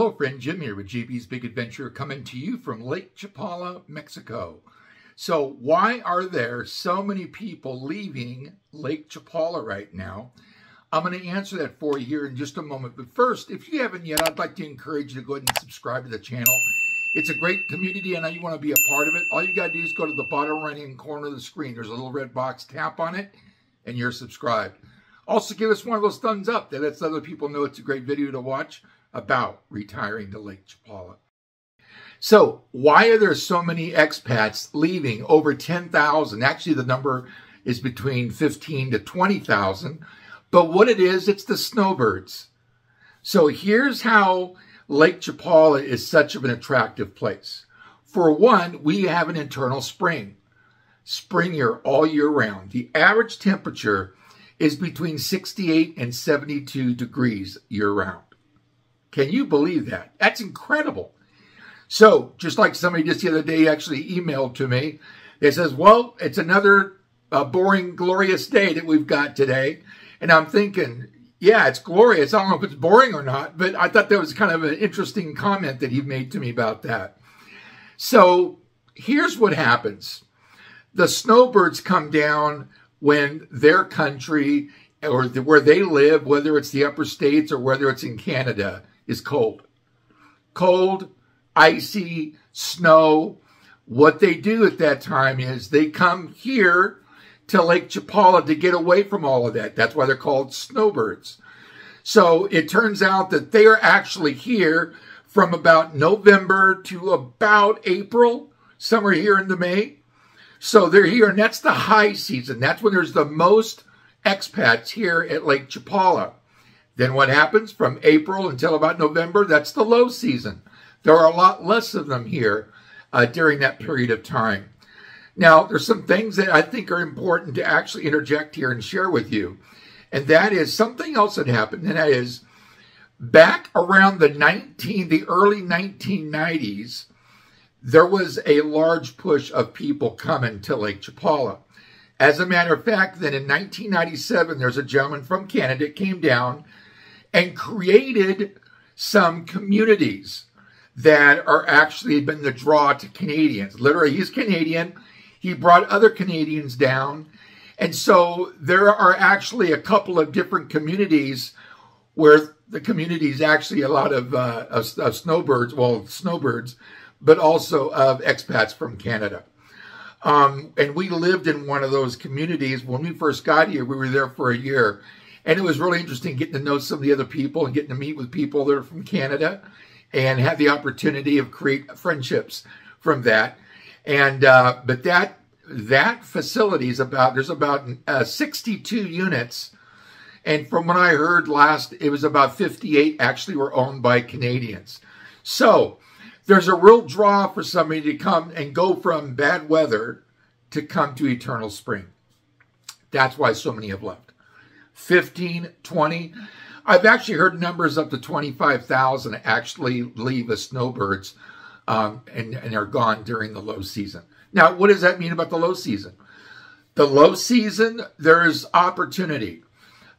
Hello friend, Jim here with JB's Big Adventure coming to you from Lake Chapala, Mexico. So why are there so many people leaving Lake Chapala right now? I'm going to answer that for you here in just a moment. But first, if you haven't yet, I'd like to encourage you to go ahead and subscribe to the channel. It's a great community and you want to be a part of it. All you got to do is go to the bottom right-hand corner of the screen. There's a little red box, tap on it, and you're subscribed. Also, give us one of those thumbs up. That lets other people know it's a great video to watch about retiring to Lake Chapala. So why are there so many expats leaving? Over 10,000. Actually, the number is between 15 to 20,000. But what it is, it's the snowbirds. So here's how Lake Chapala is such of an attractive place. For one, we have an internal spring. Spring here all year round. The average temperature is between 68 and 72 degrees year round. Can you believe that? That's incredible. So, just like somebody just the other day actually emailed to me, it says, well, it's another boring, glorious day that we've got today. And I'm thinking, yeah, it's glorious. I don't know if it's boring or not, but I thought that was kind of an interesting comment that he made to me about that. So, here's what happens. The snowbirds come down when their country or where they live, whether it's the upper states or whether it's in Canada, is cold. Cold, icy, snow. What they do at that time is they come here to Lake Chapala to get away from all of that. That's why they're called snowbirds. So it turns out that they are actually here from about November to about April, somewhere here into May. So they're here, and that's the high season. That's when there's the most expats here at Lake Chapala. Then what happens from April until about November? That's the low season. There are a lot less of them here during that period of time. Now, there's some things that I think are important to actually interject here and share with you. And that is something else that happened, and that is back around the early 1990s, there was a large push of people coming to Lake Chapala. As a matter of fact, then in 1997, there's a gentleman from Canada came down and created some communities that are actually been the draw to Canadians. Literally, he's Canadian. He brought other Canadians down. And so there are actually a couple of different communities where the community is actually a lot of snowbirds, well, snowbirds, but also of expats from Canada. And we lived in one of those communities. When we first got here, we were there for a year. And it was really interesting getting to know some of the other people and getting to meet with people that are from Canada and have the opportunity of create friendships from that. And but that facility is there's about 62 units. And from what I heard last, it was about 58 actually were owned by Canadians. So there's a real draw for somebody to come and go from bad weather to come to eternal spring. That's why so many have left. 15, 20. I've actually heard numbers up to 25,000 actually leave as snowbirds and are gone during the low season. Now, what does that mean about the low season? The low season, there's opportunity.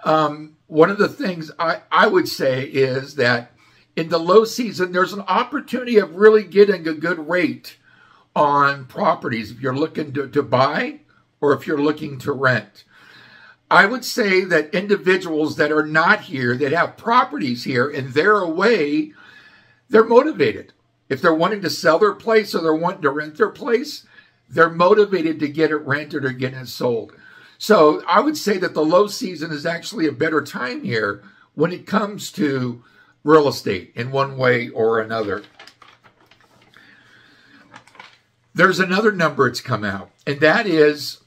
One of the things I would say is that in the low season, there's an opportunity of really getting a good rate on properties if you're looking to buy or if you're looking to rent. I would say that individuals that are not here, that have properties here and they're away, they're motivated. If they're wanting to sell their place or they're wanting to rent their place, they're motivated to get it rented or get it sold. So I would say that the low season is actually a better time here when it comes to real estate in one way or another. There's another number that's come out, and that is,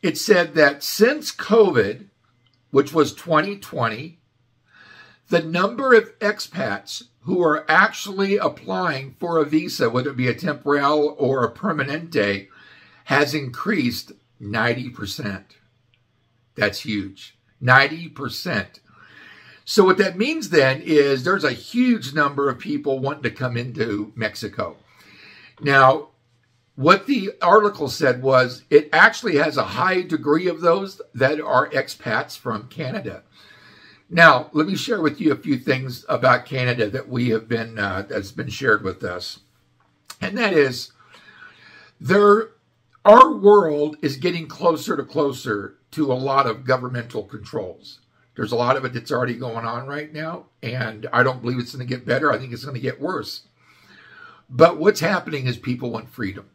it said that since COVID, which was 2020, the number of expats who are actually applying for a visa, whether it be a temporal or a permanente, has increased 90%. That's huge. 90%. So what that means then is there's a huge number of people wanting to come into Mexico. Now, what the article said was it actually has a high degree of those that are expats from Canada. Now, let me share with you a few things about Canada that we have been that's been shared with us, and that is our world is getting closer to a lot of governmental controls. There's a lot of it that's already going on right now, and I don't believe it's going to get better. I think it's going to get worse. But what's happening is people want freedom.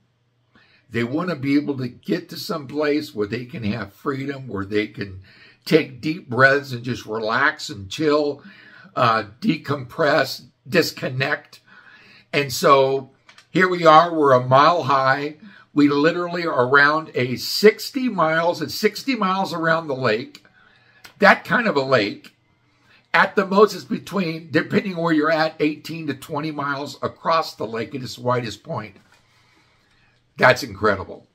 They want to be able to get to some place where they can have freedom, where they can take deep breaths and just relax and chill, decompress, disconnect. And so here we are, we're a mile high. We literally are around 60 miles. It's 60 miles around the lake. That kind of a lake. At the most, it's between, depending where you're at, 18 to 20 miles across the lake at its widest point. That's incredible.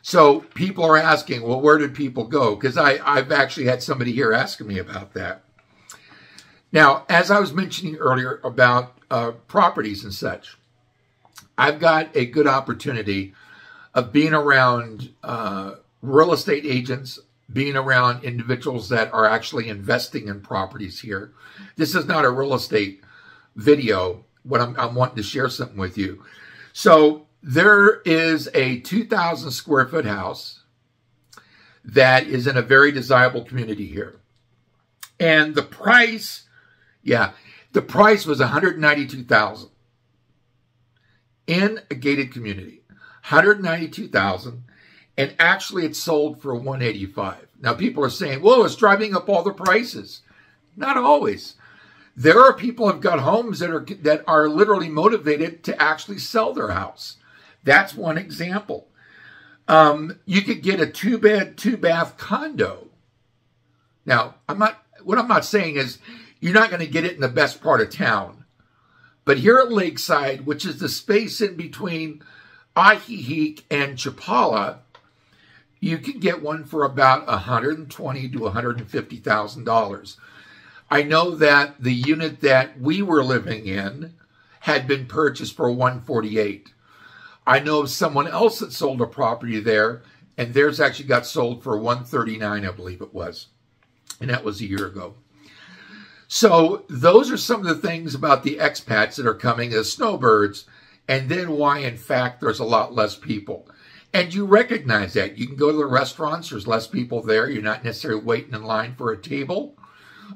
So people are asking, well, where did people go? Because I've actually had somebody here asking me about that. Now, as I was mentioning earlier about properties and such, I've got a good opportunity of being around real estate agents, being around individuals that are actually investing in properties here. This is not a real estate video, but I'm wanting to share something with you. So there is a 2,000 square foot house that is in a very desirable community here. And the price, the price was $192,000 in a gated community, $192,000. And actually it sold for $185,000. Now people are saying, well, it's driving up all the prices. Not always. There are people who have got homes that are literally motivated to actually sell their house. That's one example. You could get a 2-bed, 2-bath condo. Now, what I'm not saying is you're not going to get it in the best part of town. But here at Lakeside, which is the space in between Ajijic and Chapala, you can get one for about $120,000 to $150,000. I know that the unit that we were living in had been purchased for $148,000. I know of someone else that sold a property there, and theirs actually got sold for $139,000, I believe it was. And that was a year ago. So those are some of the things about the expats that are coming as snowbirds, and then why, in fact, there's a lot less people. And you recognize that. You can go to the restaurants. There's less people there. You're not necessarily waiting in line for a table.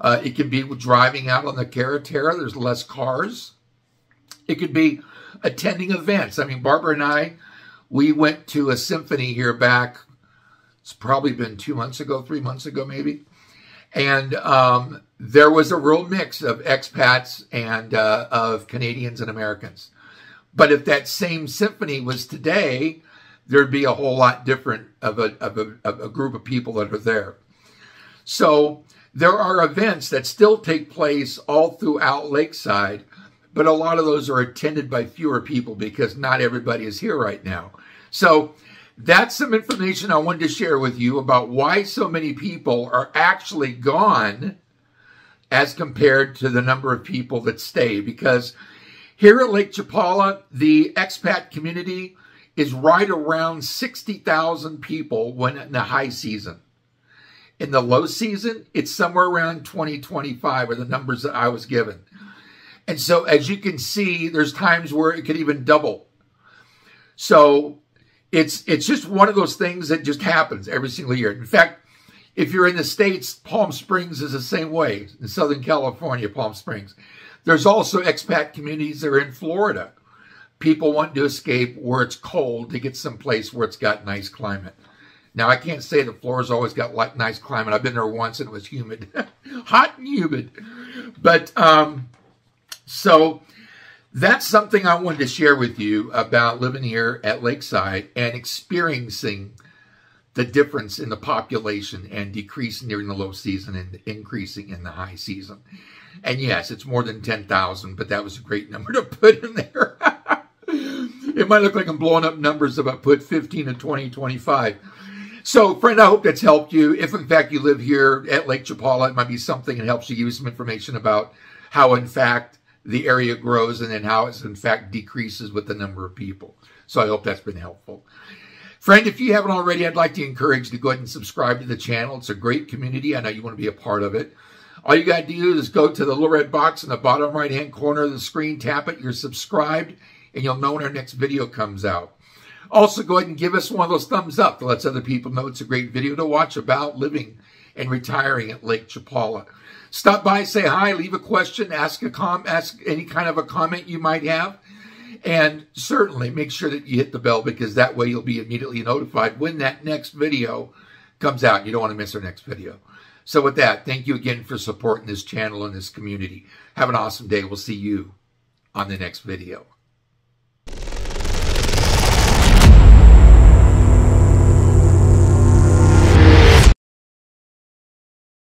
It can be driving out on the carretera. There's less cars. It could be attending events. I mean, Barbara and I, we went to a symphony here back, it's probably been 2 months ago, 3 months ago maybe. And there was a real mix of expats and of Canadians and Americans. But if that same symphony was today, there'd be a whole lot different of a group of people that are there. So there are events that still take place all throughout Lakeside, but a lot of those are attended by fewer people because not everybody is here right now. So that's some information I wanted to share with you about why so many people are actually gone as compared to the number of people that stay. Because here at Lake Chapala, the expat community is right around 60,000 people when in the high season. In the low season, it's somewhere around 20-25 are the numbers that I was given. And so as you can see, there's times where it could even double. So it's just one of those things that just happens every single year. In fact, if you're in the States, Palm Springs is the same way. In Southern California, Palm Springs. There's also expat communities that are in Florida. People want to escape where it's cold to get someplace where it's got nice climate. Now, I can't say that Florida's always got like nice climate. I've been there once and it was humid. Hot and humid. But, so that's something I wanted to share with you about living here at Lakeside and experiencing the difference in the population and decreasing during the low season and increasing in the high season. And yes, it's more than 10,000, but that was a great number to put in there. It might look like I'm blowing up numbers if I put 15 and 20, 25. So, friend, I hope that's helped you. If, in fact, you live here at Lake Chapala, it might be something that helps you give you some information about how, in fact, the area grows and then how it, in fact, decreases with the number of people. So I hope that's been helpful. Friend, if you haven't already, I'd like to encourage you to go ahead and subscribe to the channel. It's a great community. I know you want to be a part of it. All you got to do is go to the little red box in the bottom right-hand corner of the screen, tap it, you're subscribed, and you'll know when our next video comes out. Also, go ahead and give us one of those thumbs up that lets other people know it's a great video to watch about living and retiring at Lake Chapala. Stop by, say hi, leave a question, ask any kind of a comment you might have. And certainly make sure that you hit the bell, because that way you'll be immediately notified when that next video comes out. You don't want to miss our next video. So with that, thank you again for supporting this channel and this community. Have an awesome day. We'll see you on the next video.